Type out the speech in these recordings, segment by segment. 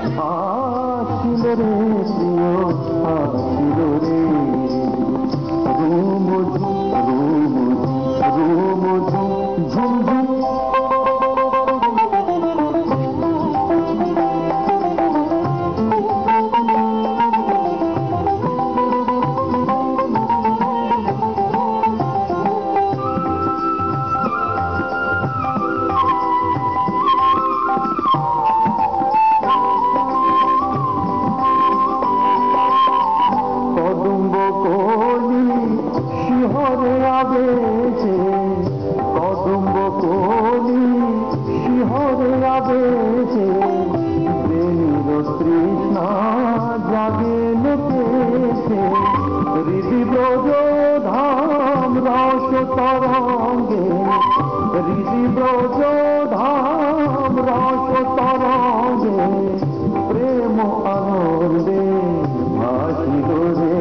আসিল রে প্রিয় আসিল রে রুম রুম রুম ঝুম ঝুম শিহরে আবেশে কদম্ব কলি শিহরে আবেশে প্রেমীর তৃষ্ণা জাগে লোকেছে হৃদি ব্রজ ধাম রস তরঙ্গে হৃদি ব্রজ ধাম রস তরঙ্গে প্রেম আনন্দে ভাসিল রে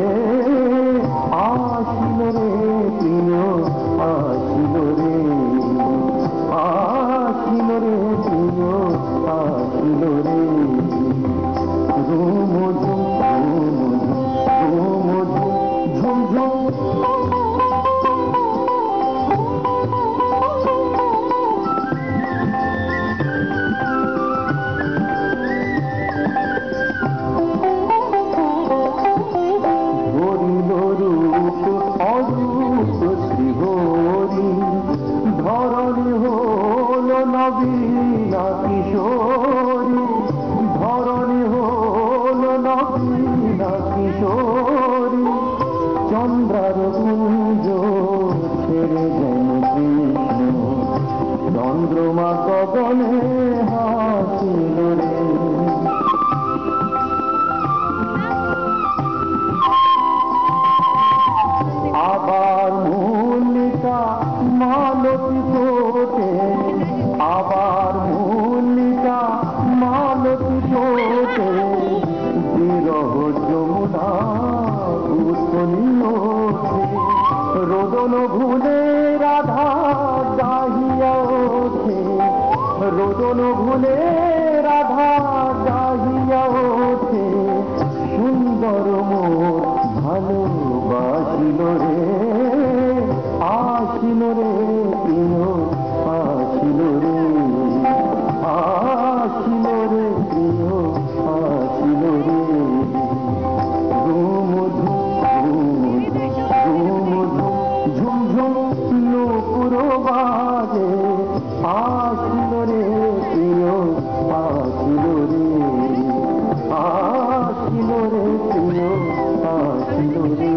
আসিল রে প্রিয় আসিল রে আসিল রে প্রিয় আসিল রে ঝুম ঝুম ঝুম ঝুম ঝুম অরূপ শ্রীহরি ধরণী হল নবীনা কিশোরী ধরণী হল নবীনা কিশোরী চন্দ্রার কুঞ্জ ছেড়ে যেন কৃষ্ণ চন্দ্রমা গগনে হাসিল রে আবার মল্লিকা মালতী ফোটে আবার মল্লিকা মালতী ফোটে বিরহ যমুনা উত্তনি ওঠে রোদন ভুলে রাধা গাহিয়া ওঠে রোদন ভুলে রাধা গাহিয়া ওঠে সুন্দর মোর ভালোবাসিল রে আসিল রে প্রিয় আসিল রে আসিল রে প্রিয় আসিল রে রুম ঝুম ঝুম নুপুর বাজে আসিল রে প্রিয় আসিল রে আসিল রে প্রিয় আসিল রে